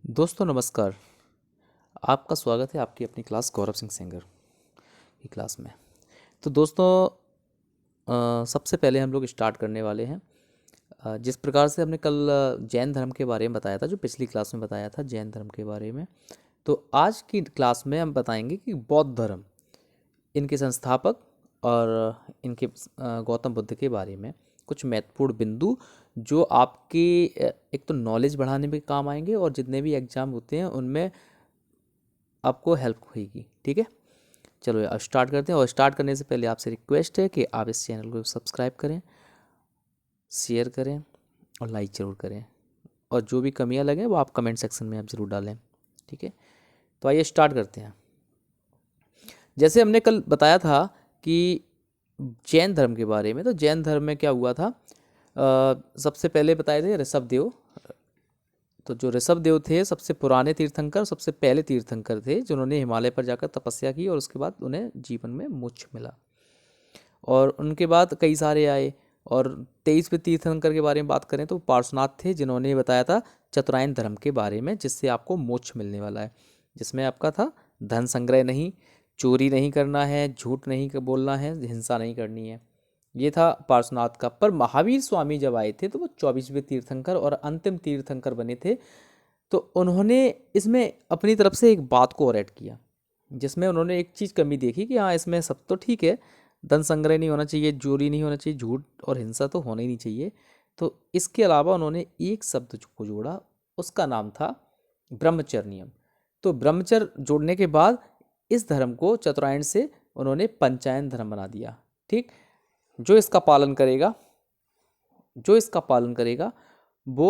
दोस्तों नमस्कार। आपका स्वागत है आपकी अपनी क्लास गौरव सिंह सेंगर की क्लास में। तो दोस्तों सबसे पहले हम लोग स्टार्ट करने वाले हैं। जिस प्रकार से हमने कल जैन धर्म के बारे में बताया था, जो पिछली क्लास में बताया था जैन धर्म के बारे में, तो आज की क्लास में हम बताएंगे कि बौद्ध धर्म, इनके संस्थापक और इनके गौतम बुद्ध के बारे में कुछ महत्वपूर्ण बिंदु जो आपके एक तो नॉलेज बढ़ाने में काम आएंगे और जितने भी एग्जाम होते हैं उनमें आपको हेल्प होगी। ठीक है, चलो अब स्टार्ट करते हैं। और स्टार्ट करने से पहले आपसे रिक्वेस्ट है कि आप इस चैनल को सब्सक्राइब करें, शेयर करें और लाइक ज़रूर करें, और जो भी कमियां लगें वो आप कमेंट सेक्शन में आप ज़रूर डालें। ठीक है, तो आइए स्टार्ट करते हैं। जैसे हमने कल बताया था कि जैन धर्म के बारे में, तो जैन धर्म में क्या हुआ था, सबसे पहले बताए थे ऋषभ देव। तो जो ऋषभ देव थे सबसे पुराने तीर्थंकर, सबसे पहले तीर्थंकर थे जिन्होंने हिमालय पर जाकर तपस्या की और उसके बाद उन्हें जीवन में मोक्ष मिला। और उनके बाद कई सारे आए। और 23वें तीर्थंकर के बारे में बात करें तो पार्श्वनाथ थे, जिन्होंने बताया था चतुरायन धर्म के बारे में, जिससे आपको मोक्ष मिलने वाला है, जिसमें आपका था धन संग्रह नहीं, चोरी नहीं करना है, झूठ नहीं बोलना है, हिंसा नहीं करनी है। ये था पार्श्वनाथ का। पर महावीर स्वामी जब आए थे तो वो 24वें तीर्थंकर और अंतिम तीर्थंकर बने थे। तो उन्होंने इसमें अपनी तरफ से एक बात को और ऐड किया, जिसमें उन्होंने एक चीज़ कमी देखी कि हाँ, इसमें सब तो ठीक है, धन संग्रह नहीं होना चाहिए, चोरी नहीं होना चाहिए, झूठ और हिंसा तो होना ही नहीं चाहिए। तो इसके अलावा उन्होंने एक शब्द को जोड़ा, उसका नाम था ब्रह्मचर्य। तो ब्रह्मचर्य जोड़ने के बाद इस धर्म को चतुरायन से उन्होंने पंचायन धर्म बना दिया। ठीक, जो इसका पालन करेगा, जो इसका पालन करेगा वो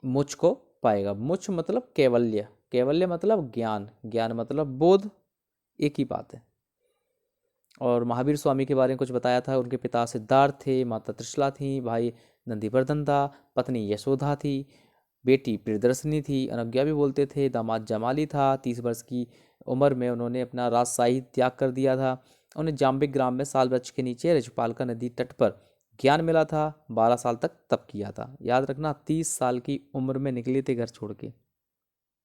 मुझ को पाएगा। मुझ मतलब कैवल्य, कैवल्य मतलब ज्ञान, ज्ञान मतलब बोध, एक ही बात है। और महावीर स्वामी के बारे में कुछ बताया था। उनके पिता सिद्धार्थ थे, माता त्रिशला थी, भाई नंदीवर्धन था, पत्नी यशोधा थी, बेटी प्रियदर्शनी थी, अनज्ञा भी बोलते थे, दामाद जमाली था। 30 वर्ष की उम्र में उन्होंने अपना राजशाही त्याग कर दिया था। उन्हें जाम्बिक ग्राम में साल वृक्ष के नीचे रजपालका नदी तट पर ज्ञान मिला था। 12 साल तक तप किया था। याद रखना, 30 साल की उम्र में निकले थे घर छोड़ के।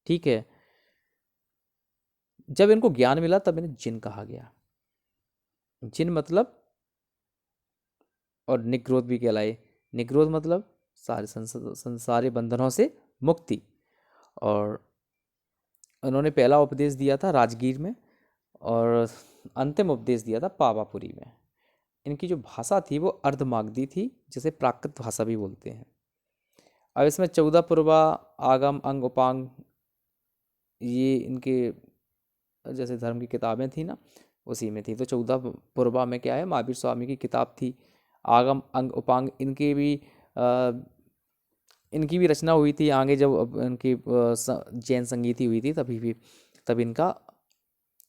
ठीक है, जब इनको ज्ञान मिला तब इन्हें जिन कहा गया। जिन मतलब, और निग्रोध भी कहलाए। निग्रोध मतलब सारे संसारी बंधनों से मुक्ति। और उन्होंने पहला उपदेश दिया था राजगीर में और अंतिम उपदेश दिया था पावापुरी में। इनकी जो भाषा थी वो अर्धमागधी थी, जिसे प्राकृत भाषा भी बोलते हैं। अब इसमें 14 पूर्वा, आगम, अंग, उपांग, ये इनके जैसे धर्म की किताबें थी ना, उसी में थी। तो 14 पूर्वा में क्या है, महावीर स्वामी की किताब थी। आगम, अंग, उपांग, इनकी भी रचना हुई थी आगे, जब इनकी जैन संगीति हुई थी तभी भी, तब इनका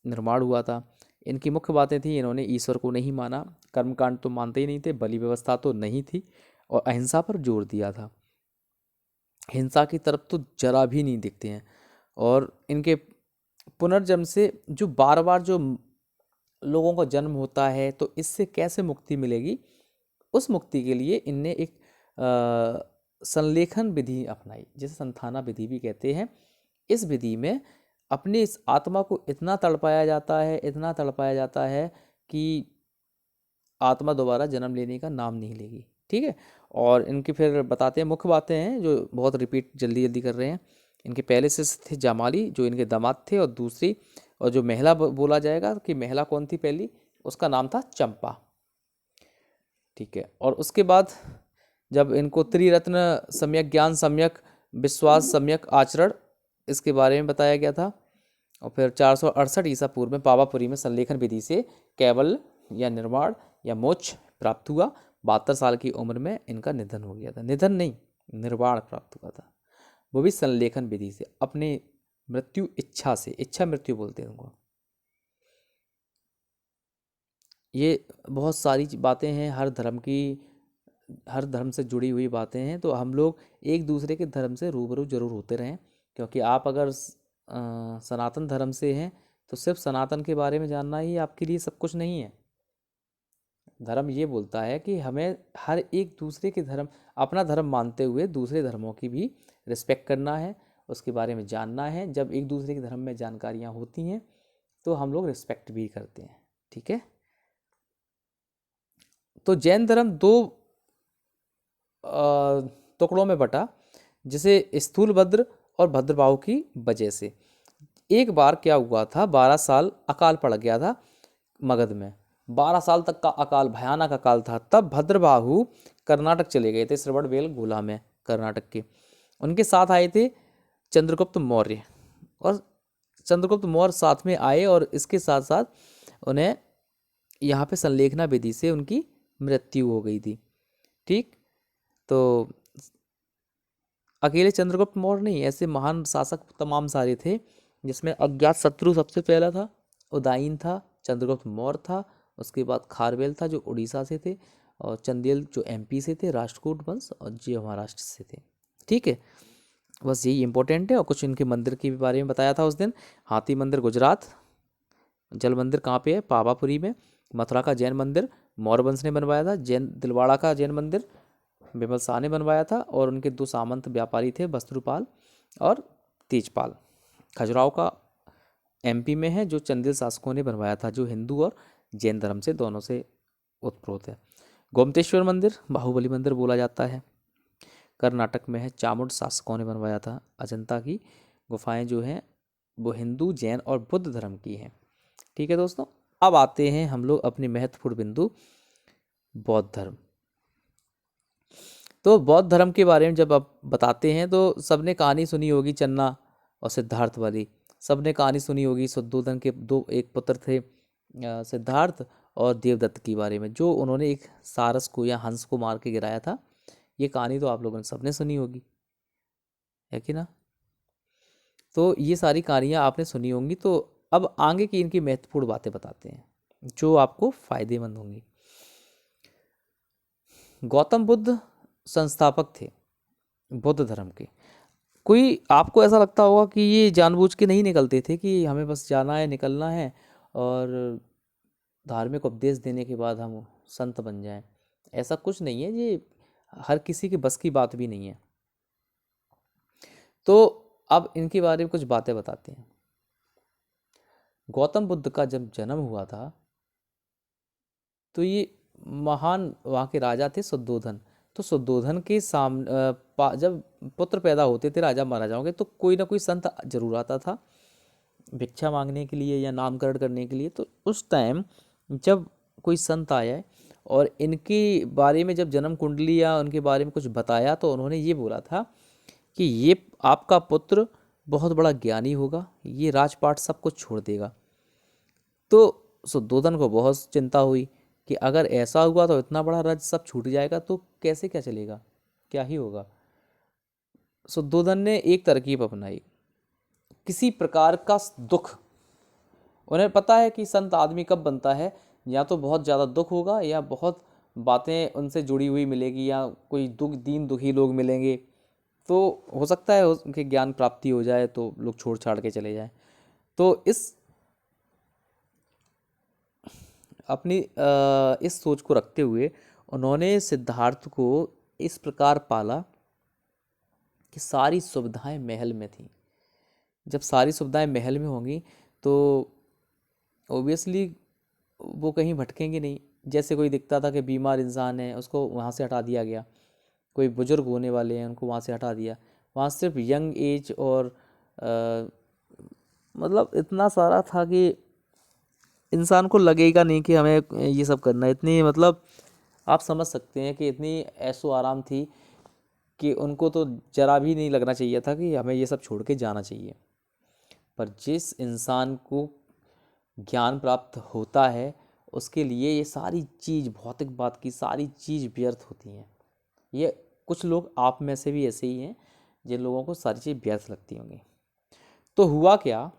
निर्माण हुआ था। इनकी मुख्य बातें थी, इन्होंने ईश्वर को नहीं माना, कर्मकांड तो मानते ही नहीं थे, बलि व्यवस्था तो नहीं थी, और अहिंसा पर जोर दिया था। हिंसा की तरफ तो जरा भी नहीं दिखते हैं। और इनके पुनर्जन्म से जो बार बार जो लोगों का जन्म होता है, तो इससे कैसे मुक्ति मिलेगी, उस मुक्ति के लिए इनने एक संलेखन विधि अपनाई, जिसे संथाना विधि भी कहते हैं। इस विधि में अपनी इस आत्मा को इतना तड़पाया जाता है, इतना तड़पाया जाता है कि आत्मा दोबारा जन्म लेने का नाम नहीं लेगी। ठीक है, और इनकी फिर बताते हैं मुख्य बातें हैं जो बहुत रिपीट जल्दी जल्दी कर रहे हैं। इनके पहले से थे जामाली, जो इनके दामाद थे, और दूसरी, और जो महिला बोला जाएगा कि महिला कौन थी पहली, उसका नाम था चंपा। ठीक है, और उसके बाद जब इनको त्रिरत्न, सम्यक ज्ञान, सम्यक विश्वास, सम्यक आचरण, इसके बारे में बताया गया था। और फिर 468 ईसा पूर्व में पावापुरी में संलेखन विधि से कैवल या निर्वाण या मोक्ष प्राप्त हुआ। 72 साल की उम्र में इनका निधन हो गया था। निधन नहीं, निर्वाण प्राप्त हुआ था, वो भी संलेखन विधि से, अपने मृत्यु इच्छा से। इच्छा मृत्यु बोलते हैं उनको। ये बहुत सारी बातें हैं, हर धर्म की, हर धर्म से जुड़ी हुई बातें हैं। तो हम लोग एक दूसरे के धर्म से रूबरू जरूर होते रहें, क्योंकि आप अगर सनातन धर्म से हैं तो सिर्फ सनातन के बारे में जानना ही आपके लिए सब कुछ नहीं है। धर्म ये बोलता है कि हमें हर एक दूसरे के धर्म, अपना धर्म मानते हुए दूसरे धर्मों की भी रिस्पेक्ट करना है, उसके बारे में जानना है। जब एक दूसरे के धर्म में जानकारियाँ होती हैं तो हम लोग रिस्पेक्ट भी करते हैं। ठीक है। तो जैन धर्म दो टुकड़ों में बटा, जिसे स्थूलभद्र और भद्रबाहु की वजह से। एक बार क्या हुआ था, 12 साल अकाल पड़ गया था मगध में। 12 साल तक का अकाल, भयानक अकाल था। तब भद्रबाहु कर्नाटक चले गए थे, श्रवणबेलगोला में, कर्नाटक के। उनके साथ आए थे चंद्रगुप्त मौर्य, और चंद्रगुप्त मौर्य साथ में आए, और इसके साथ साथ उन्हें यहाँ पे संलेखना विधि से उनकी मृत्यु हो गई थी। ठीक। तो अकेले चंद्रगुप्त मौर्य नहीं, ऐसे महान शासक तमाम सारे थे, जिसमें अज्ञात शत्रु सबसे पहला था, उदयन था, चंद्रगुप्त मौर्य था, उसके बाद खारवेल था जो उड़ीसा से थे, और चंदेल जो एमपी से थे, राष्ट्रकूट वंश, और जो महाराष्ट्र से थे। ठीक है, बस यही इंपॉर्टेंट है। और कुछ इनके मंदिर के बारे में बताया था उस दिन। हाथी मंदिर गुजरात, जल मंदिर कहाँ पे है, पावापुरी में। मथुरा का जैन मंदिर मौर्य वंश ने बनवाया था। जैन दिलवाड़ा का जैन मंदिर बिमल शाह ने बनवाया था, और उनके दो सामंत व्यापारी थे, वस्त्रुपाल और तेजपाल। खजुराहो का एमपी में है, जो चंदेल शासकों ने बनवाया था, जो हिंदू और जैन धर्म से दोनों से उत्प्रोत है। गोमतेश्वर मंदिर बाहुबली मंदिर बोला जाता है, कर्नाटक में है, चामुंड शासकों ने बनवाया था। अजंता की गुफाएं जो हैं वो हिंदू, जैन और बुद्ध धर्म की हैं। ठीक है दोस्तों, अब आते हैं हम लोग अपने महत्वपूर्ण बिंदु, बौद्ध धर्म। तो बौद्ध धर्म के बारे में जब आप बताते हैं तो सबने कहानी सुनी होगी चन्ना और सिद्धार्थ वाली। सबने कहानी सुनी होगी शुद्धोधन के एक पुत्र थे, सिद्धार्थ और देवदत्त के बारे में, जो उन्होंने एक सारस को या हंस को मार के गिराया था। ये कहानी तो आप लोगों ने सबने सुनी होगी, है कि ना। तो ये सारी कहानियाँ आपने सुनी होंगी। तो अब आगे की इनकी महत्वपूर्ण बातें बताते हैं जो आपको फायदेमंद होंगी। गौतम बुद्ध संस्थापक थे बौद्ध धर्म के। कोई आपको ऐसा लगता होगा कि ये जानबूझ के नहीं निकलते थे कि हमें बस जाना है, निकलना है, और धार्मिक उपदेश देने के बाद हम संत बन जाएं। ऐसा कुछ नहीं है, ये हर किसी के बस की बात भी नहीं है। तो अब इनके बारे में कुछ बातें बताते हैं। गौतम बुद्ध का जब जन्म हुआ था तो ये महान वहाँ के राजा थे शुद्धोधन। तो शुद्धोधन के जब पुत्र पैदा होते थे राजा महाराजाओं के, तो कोई ना कोई संत जरूर आता था भिक्षा मांगने के लिए या नामकरण करने के लिए। तो उस टाइम जब कोई संत आया और इनके बारे में जब जन्म कुंडली या उनके बारे में कुछ बताया, तो उन्होंने ये बोला था कि ये आपका पुत्र बहुत बड़ा ज्ञानी होगा, ये राजपाट सब कुछ छोड़ देगा। तो शुद्धोधन को बहुत चिंता हुई कि अगर ऐसा हुआ तो इतना बड़ा राज्य सब छूट जाएगा, तो कैसे क्या चलेगा, क्या ही होगा। शुद्धोधन ने एक तरकीब अपनाई, किसी प्रकार का दुख, उन्हें पता है कि संत आदमी कब बनता है, या तो बहुत ज़्यादा दुख होगा या बहुत बातें उनसे जुड़ी हुई मिलेगी, या कोई दीन दुखी लोग मिलेंगे, तो हो सकता है उनके ज्ञान प्राप्ति हो जाए तो लोग छोड़ छाड़ के चले जाएं। तो इस सोच को रखते हुए उन्होंने सिद्धार्थ को इस प्रकार पाला कि सारी सुविधाएं महल में थीं। जब सारी सुविधाएं महल में होंगी तो ओबियसली वो कहीं भटकेंगे नहीं। जैसे कोई दिखता था कि बीमार इंसान है, उसको वहाँ से हटा दिया गया, कोई बुजुर्ग होने वाले हैं उनको वहाँ से हटा दिया। वहाँ सिर्फ यंग एज और मतलब इतना सारा था कि इंसान को लगेगा नहीं कि हमें ये सब करना है। इतनी मतलब आप समझ सकते हैं कि इतनी ऐशो आराम थी कि उनको तो जरा भी नहीं लगना चाहिए था कि हमें ये सब छोड़ के जाना चाहिए। पर जिस इंसान को ज्ञान प्राप्त होता है उसके लिए ये सारी चीज़, भौतिक बात की सारी चीज़ व्यर्थ होती हैं। ये कुछ लोग आप में से भी ऐसे ही हैं जिन लोगों को सारी चीज़ व्यर्थ लगती होंगी। तो हुआ क्या,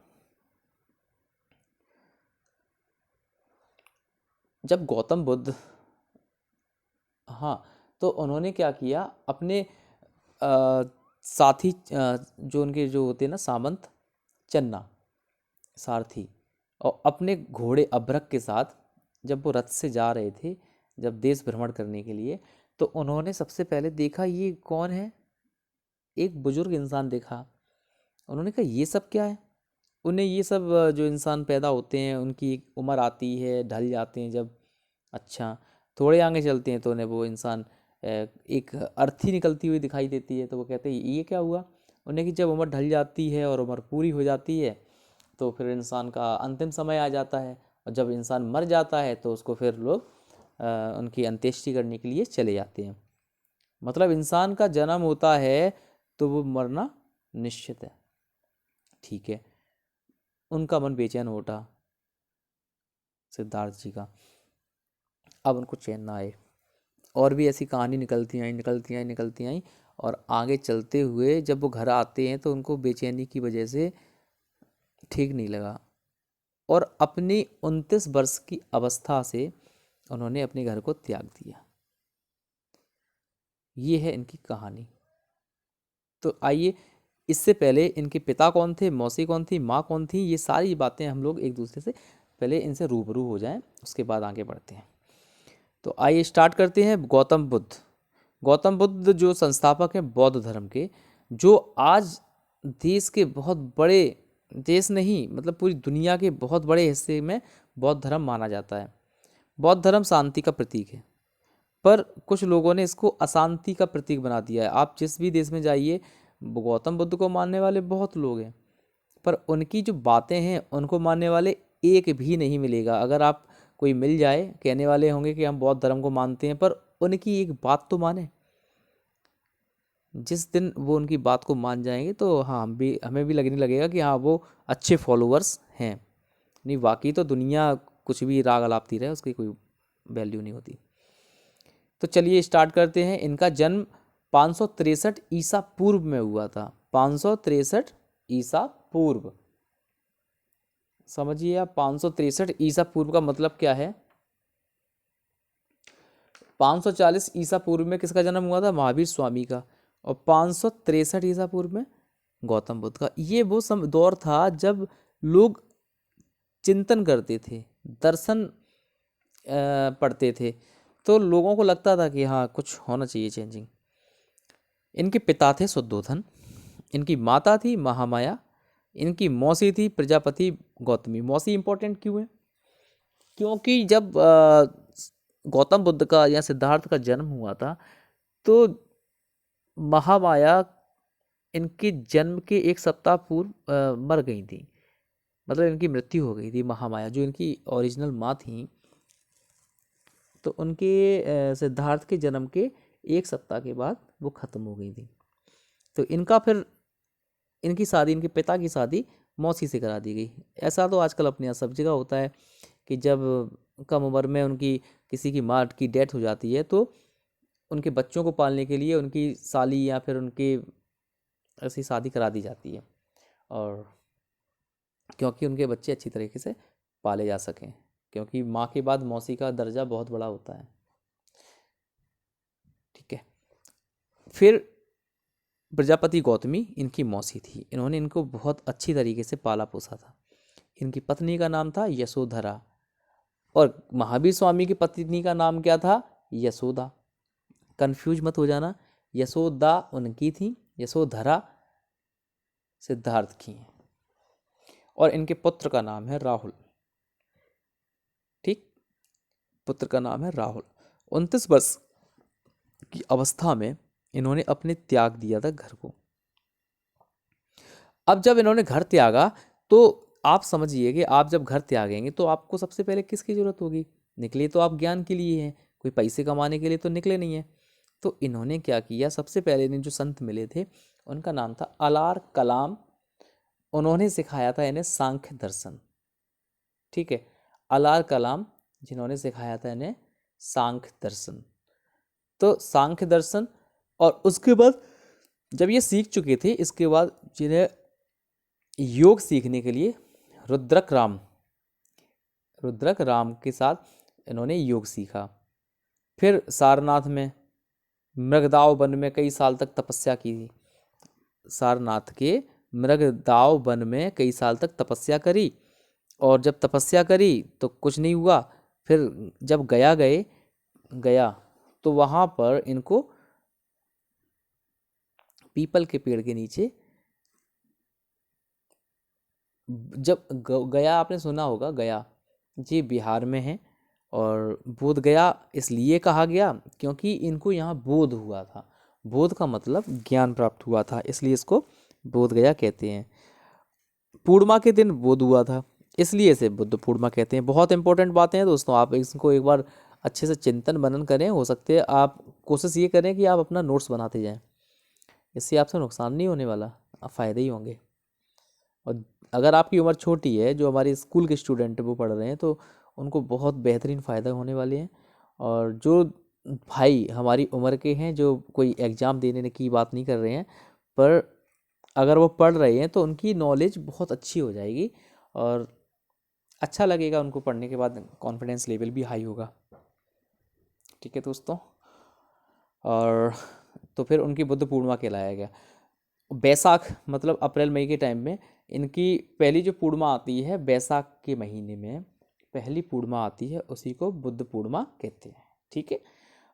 जब गौतम बुद्ध, हाँ, तो उन्होंने क्या किया, अपने साथी जो उनके जो होते हैं ना सामंत, चन्ना सारथी, और अपने घोड़े अभ्रक के साथ जब वो रथ से जा रहे थे, जब देश भ्रमण करने के लिए, तो उन्होंने सबसे पहले देखा ये कौन है, एक बुजुर्ग इंसान देखा। उन्होंने कहा ये सब क्या है। उन्हें ये सब जो इंसान पैदा होते हैं उनकी एक उम्र आती है, ढल जाते हैं जब, अच्छा थोड़े आगे चलते हैं तो उन्हें वो इंसान एक अर्थी निकलती हुई दिखाई देती है, तो वो कहते हैं ये क्या हुआ। उन्हें कि जब उम्र ढल जाती है और उम्र पूरी हो जाती है तो फिर इंसान का अंतिम समय आ जाता है, और जब इंसान मर जाता है तो उसको फिर लोग उनकी अंत्येष्टि करने के लिए चले जाते हैं। मतलब इंसान का जन्म होता है तो वो मरना निश्चित है। ठीक है, उनका मन बेचैन हो उठा सिद्धार्थ जी का। अब उनको चैन ना आए, और भी ऐसी कहानी निकलती आई, और आगे चलते हुए जब वो घर आते हैं तो उनको बेचैनी की वजह से ठीक नहीं लगा, और अपनी 29 वर्ष की अवस्था से उन्होंने अपने घर को त्याग दिया। ये है इनकी कहानी। तो आइए, इससे पहले इनके पिता कौन थे, मौसी कौन थी, माँ कौन थी, ये सारी बातें हम लोग एक दूसरे से पहले इनसे रूबरू हो जाएं, उसके बाद आगे बढ़ते हैं। तो आइए स्टार्ट करते हैं। गौतम बुद्ध। गौतम बुद्ध जो संस्थापक हैं बौद्ध धर्म के, जो आज देश के बहुत बड़े, देश नहीं मतलब पूरी दुनिया के बहुत बड़े हिस्से में बौद्ध धर्म माना जाता है। बौद्ध धर्म शांति का प्रतीक है, पर कुछ लोगों ने इसको अशांति का प्रतीक बना दिया है। आप जिस भी देश में जाइए, गौतम बुद्ध को मानने वाले बहुत लोग हैं, पर उनकी जो बातें हैं उनको मानने वाले एक भी नहीं मिलेगा। अगर आप कोई मिल जाए, कहने वाले होंगे कि हम बौद्ध धर्म को मानते हैं, पर उनकी एक बात तो माने। जिस दिन वो उनकी बात को मान जाएंगे तो हाँ, हमें भी लगने लगेगा कि हाँ वो अच्छे फॉलोअर्स हैं। नहीं, बाकी तो दुनिया कुछ भी राग अलापती रहे, उसकी कोई वैल्यू नहीं होती। तो चलिए स्टार्ट करते हैं। इनका जन्म 563 ईसा पूर्व में हुआ था। 563 ईसा पूर्व, समझिए आप, 563 ईसा पूर्व का मतलब क्या है। 540 ईसा पूर्व में किसका जन्म हुआ था, महावीर स्वामी का, और 563 ईसा पूर्व में गौतम बुद्ध का। ये वो दौर था जब लोग चिंतन करते थे, दर्शन पढ़ते थे, तो लोगों को लगता था कि हाँ कुछ होना चाहिए चेंजिंग। इनके पिता थे शुद्धोधन, इनकी माता थी महामाया, इनकी मौसी थी प्रजापति गौतमी। मौसी इंपॉर्टेंट क्यों है, क्योंकि जब गौतम बुद्ध का या सिद्धार्थ का जन्म हुआ था तो महामाया इनके जन्म के एक सप्ताह पूर्व मर गई थी, मतलब इनकी मृत्यु हो गई थी। महामाया जो इनकी ओरिजिनल माँ थी, तो उनके सिद्धार्थ के जन्म के एक सप्ताह के बाद वो ख़त्म हो गई थी। तो इनका फिर इनकी शादी, इनके पिता की शादी मौसी से करा दी गई। ऐसा तो आजकल अपने यहाँ सब जगह होता है कि जब कम उम्र में उनकी किसी की माँ की डेथ हो जाती है तो उनके बच्चों को पालने के लिए उनकी साली या फिर उनकी ऐसी शादी करा दी जाती है, और क्योंकि उनके बच्चे अच्छी तरीके से पाले जा सकें, क्योंकि माँ के बाद मौसी का दर्जा बहुत बड़ा होता है। ठीक है, फिर प्रजापति गौतमी इनकी मौसी थी। इन्होंने इनको बहुत अच्छी तरीके से पाला पोसा था। इनकी पत्नी का नाम था यशोधरा, और महावीर स्वामी की पत्नी का नाम क्या था, यशोदा। कंफ्यूज मत हो जाना, यशोदा उनकी थी, यशोधरा सिद्धार्थ की हैं। और इनके पुत्र का नाम है राहुल। ठीक, पुत्र का नाम है राहुल। 29 वर्ष की अवस्था में इन्होंने अपने त्याग दिया था घर को। अब जब इन्होंने घर त्यागा तो आप समझिए कि आप जब घर त्यागेंगे तो आपको सबसे पहले किसकी जरूरत होगी, निकले तो आप ज्ञान के लिए हैं, कोई पैसे कमाने के लिए तो निकले नहीं है। तो इन्होंने क्या किया, सबसे पहले इन्हें जो संत मिले थे उनका नाम था अलार कलाम। उन्होंने सिखाया था इन्हें सांख्य दर्शन। ठीक है, अलार कलाम जिन्होंने सिखाया था इन्हें सांख्य दर्शन। तो सांख्य दर्शन, और उसके बाद जब ये सीख चुके थे, इसके बाद जिन्हें योग सीखने के लिए रुद्रक राम के साथ इन्होंने योग सीखा। फिर सारनाथ में मृगदाव वन में कई साल तक तपस्या की थी। सारनाथ के मृगदाव वन में कई साल तक तपस्या करी, और जब तपस्या करी तो कुछ नहीं हुआ। फिर जब गया गए गया तो वहाँ पर इनको पीपल के पेड़ के नीचे, जब गया आपने सुना होगा, गया जी बिहार में है। और बोध गया इसलिए कहा गया क्योंकि इनको यहाँ बोध हुआ था। बोध का मतलब ज्ञान प्राप्त हुआ था, इसलिए इसको बोध गया कहते हैं। पूर्णिमा के दिन बोध हुआ था, इसलिए इसे बुद्ध पूर्णिमा कहते हैं। बहुत इंपॉर्टेंट बातें हैं दोस्तों, आप इसको एक बार अच्छे से चिंतन मनन करें। हो सकते है आप कोशिश ये करें कि आप अपना नोट्स बनाते जाएं, इससे आपसे नुकसान नहीं होने वाला, आप फ़ायदे ही होंगे। और अगर आपकी उम्र छोटी है, जो हमारे स्कूल के स्टूडेंट वो पढ़ रहे हैं, तो उनको बहुत बेहतरीन फ़ायदा होने वाले हैं। और जो भाई हमारी उम्र के हैं, जो कोई एग्ज़ाम देने की बात नहीं कर रहे हैं, पर अगर वो पढ़ रहे हैं तो उनकी नॉलेज बहुत अच्छी हो जाएगी और अच्छा लगेगा उनको पढ़ने के बाद, कॉन्फिडेंस लेवल भी हाई होगा। ठीक है दोस्तों। और तो फिर उनकी बुद्ध पूर्णिमा कहलाया गया। बैसाख मतलब अप्रैल मई के टाइम में इनकी पहली जो पूर्णिमा आती है, बैसाख के महीने में पहली पूर्णिमा आती है, उसी को बुद्ध पूर्णिमा कहते हैं। ठीक है।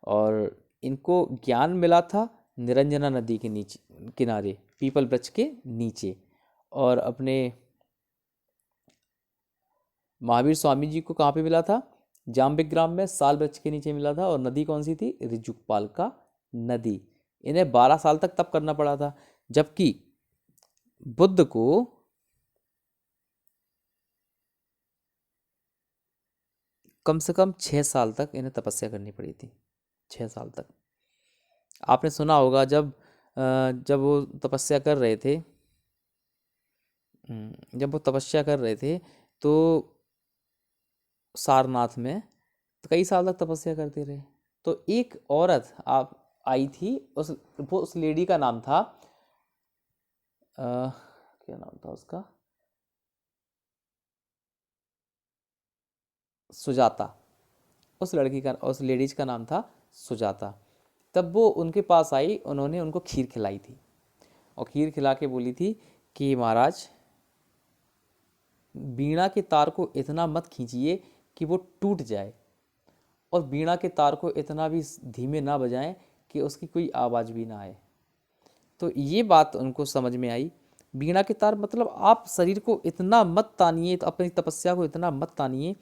और इनको ज्ञान मिला था निरंजना नदी के नीचे किनारे, पीपल वृक्ष के नीचे। और अपने महावीर स्वामी जी को कहाँ पे मिला था? जाम्बिक ग्राम में साल वृक्ष के नीचे मिला था। और नदी कौन सी थी? ऋजुपाल का नदी। इन्हें 12 साल तक तप करना पड़ा था, जबकि बुद्ध को कम से कम 6 साल तक इन्हें तपस्या करनी पड़ी थी। 6 साल तक। आपने सुना होगा जब वो तपस्या कर रहे थे, जब वो तपस्या कर रहे थे तो सारनाथ में तो कई साल तक तपस्या करते रहे। तो एक औरत आप आई थी, उस लेडी का नाम था क्या नाम था उसका? सुजाता। उस लेडीज का नाम था सुजाता। तब वो उनके पास आई, उन्होंने उनको खीर खिलाई थी। और खीर खिला के बोली थी कि महाराज, बीड़ा के तार को इतना मत खींचिए कि वो टूट जाए, और बीड़ा के तार को इतना भी धीमे ना बजाएं कि उसकी कोई आवाज़ भी ना आए। तो ये बात उनको समझ में आई। बीड़ा के तार मतलब आप शरीर को इतना मत तानिए, तो अपनी तपस्या को इतना मत तानिए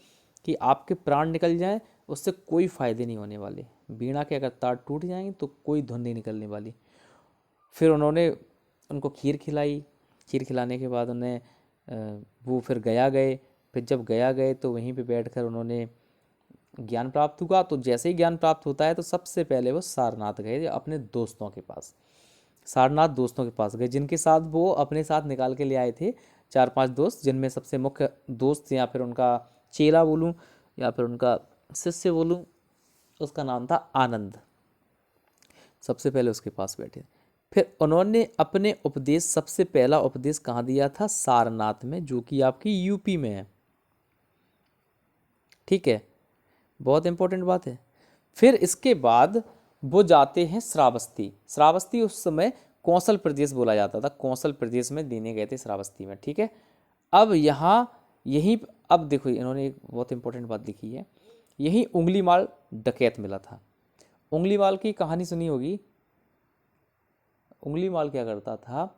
कि आपके प्राण निकल जाएं, उससे कोई फ़ायदे नहीं होने वाले। बीड़ा के अगर तार टूट जाएंगे तो कोई धुन नहीं निकलने वाली। फिर उन्होंने उनको खीर खिलाई। खीर खिलाने के बाद उन्हें वो फिर गया गए। फिर जब गया गए तो वहीं पे बैठकर उन्होंने ज्ञान प्राप्त हुआ। तो जैसे ही ज्ञान प्राप्त होता है तो सबसे पहले वो सारनाथ गए अपने दोस्तों के पास। सारनाथ दोस्तों के पास गए, जिनके साथ वो अपने साथ निकाल के ले आए थे 4-5 दोस्त, जिनमें सबसे मुख्य दोस्त या फिर उनका चेला बोलूँ या फिर उनका शिष्य बोलूँ, उसका नाम था आनंद। सबसे पहले उसके पास बैठे। फिर उन्होंने अपने उपदेश, सबसे पहला उपदेश कहाँ दिया था? सारनाथ में, जो कि आपकी यूपी में है। ठीक है, बहुत इंपॉर्टेंट बात है। फिर इसके बाद वो जाते हैं श्रावस्ती। श्रावस्ती उस समय कौशल प्रदेश बोला जाता था, कौशल प्रदेश में देने गए थे श्रावस्ती में। ठीक है। अब यहाँ यहीं अब देखो, इन्होंने एक बहुत इंपॉर्टेंट बात लिखी है, यही उंगलीमाल डकैत मिला था। उंगलीमाल की कहानी सुनी होगी। उंगलीमाल क्या करता था?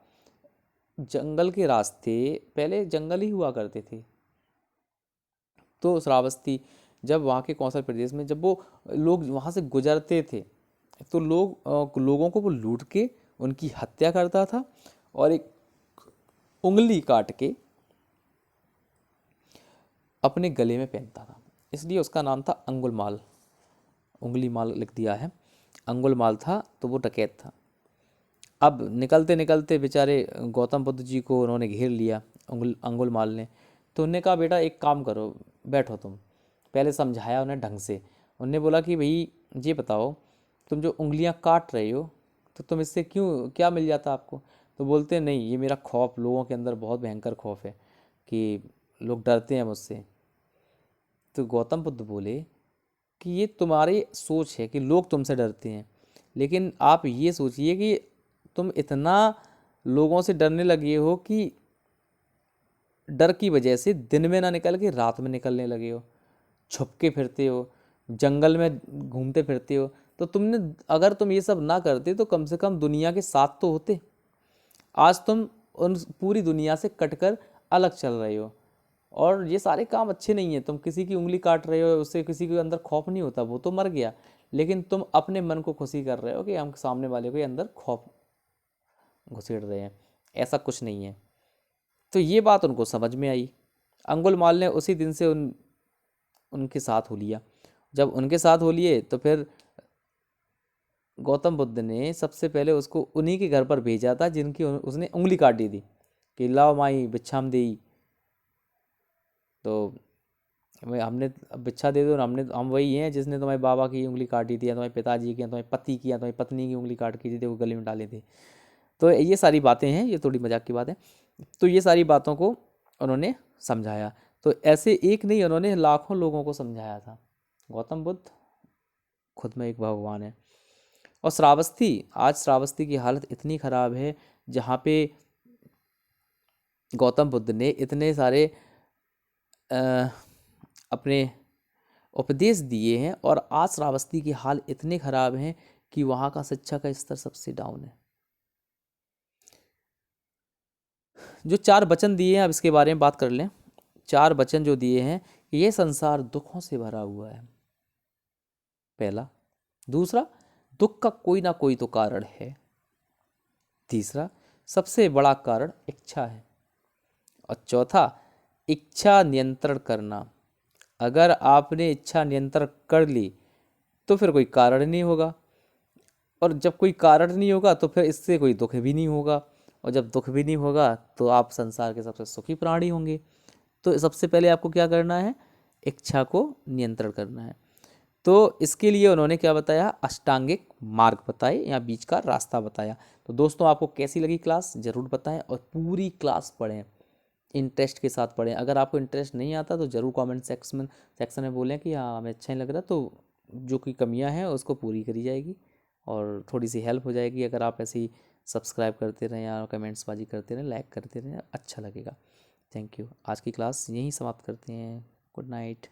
जंगल के रास्ते, पहले जंगल ही हुआ करते थे, तो श्रावस्ती जब वहाँ के कौशल प्रदेश में जब वो लोग वहाँ से गुजरते थे, तो लोगों को वो लूट के उनकी हत्या करता था और एक उंगली काट के अपने गले में पहनता था। इसलिए उसका नाम था अंगुलमाल। उंगली माल लिख दिया है, अंगुलमाल था, तो वो डकैत था। अब निकलते निकलते बेचारे गौतम बुद्ध जी को उन्होंने घेर लिया, अंगुलमाल ने। तो उन्होंने कहा, बेटा एक काम करो, बैठो तुम। पहले समझाया उन्हें ढंग से। उन्होंने बोला कि भाई ये बताओ, तुम जो उंगलियां काट रहे हो, तो तुम इससे क्यों, क्या मिल जाता आपको? तो बोलते नहीं, ये मेरा खौफ, लोगों के अंदर बहुत भयंकर खौफ है कि लोग डरते हैं मुझसे। तो गौतम बुद्ध बोले कि ये तुम्हारी सोच है कि लोग तुमसे डरते हैं, लेकिन आप ये सोचिए कि तुम इतना लोगों से डरने लगे हो कि डर की वजह से दिन में ना निकल के रात में निकलने लगे हो, छुप के फिरते हो, जंगल में घूमते फिरते हो, तो तुमने, अगर तुम ये सब ना करते तो कम से कम दुनिया के साथ तो होते। आज तुम उन पूरी दुनिया से कटकर अलग चल रहे हो, और ये सारे काम अच्छे नहीं है। तुम किसी की उंगली काट रहे हो, उससे किसी के अंदर खौफ नहीं होता, वो तो मर गया, लेकिन तुम अपने मन को खुशी कर रहे हो कि हम सामने वाले के अंदर खौफ घुसेड़ रहे हैं। ऐसा कुछ नहीं है। तो ये बात उनको समझ में आई। अंगुलमाल ने उसी दिन से उनके साथ हो लिया। जब उनके साथ हो लिए तो फिर गौतम बुद्ध ने सबसे पहले उसको उन्हीं के घर पर भेजा था जिनकी उसने उंगली काटी थी, कि लाओ माई भिक्षाम देई। तो हमने अब भिक्षा दे दो, हम वही हैं जिसने तुम्हारे बाबा की उंगली काटी थी, या तुम्हारे पिताजी की, या तुम्हारे पति की, या तुम्हारी पत्नी की उंगली काट की थी, वो गले में डाले थे। तो ये सारी बातें हैं, ये थोड़ी मजाक की बात है। तो ये सारी बातों को उन्होंने समझाया। तो ऐसे एक नहीं, उन्होंने लाखों लोगों को समझाया था। गौतम बुद्ध खुद में एक भगवान है। और श्रावस्ती, आज श्रावस्ती की हालत इतनी ख़राब है, जहाँ पे गौतम बुद्ध ने इतने सारे अपने उपदेश दिए हैं, और आज श्रावस्ती की हाल इतने ख़राब हैं कि वहाँ का शिक्षा का स्तर सबसे डाउन है। जो 4 वचन दिए हैं, अब इसके बारे में बात कर लें। 4 वचन जो दिए हैं, ये संसार दुखों से भरा हुआ है, पहला। दूसरा, दुख का कोई ना कोई तो कारण है। तीसरा, सबसे बड़ा कारण इच्छा है। और चौथा, इच्छा नियंत्रण करना। अगर आपने इच्छा नियंत्रण कर ली तो फिर कोई कारण नहीं होगा, और जब कोई कारण नहीं होगा तो फिर इससे कोई दुख भी नहीं होगा, और जब दुख भी नहीं होगा तो आप संसार के सबसे सुखी प्राणी होंगे। तो सबसे पहले आपको क्या करना है? इच्छा को नियंत्रण करना है। तो इसके लिए उन्होंने क्या बताया? अष्टांगिक मार्ग बताए, या बीच का रास्ता बताया। तो दोस्तों, आपको कैसी लगी क्लास ज़रूर बताएं, और पूरी क्लास पढ़ें, इंटरेस्ट के साथ पढ़ें। अगर आपको इंटरेस्ट नहीं आता तो ज़रूर कमेंट सेक्शन में बोलें कि हाँ हमें अच्छा नहीं लग रहा, तो जो कोई कमियां हैं उसको पूरी करी जाएगी, और थोड़ी सी हेल्प हो जाएगी अगर आप ऐसे ही सब्सक्राइब करते रहें, या कमेंट्स बाजी करते रहें, लाइक करते रहें, अच्छा लगेगा। Thank you. आज की क्लास यहीं समाप्त करते हैं। Good night.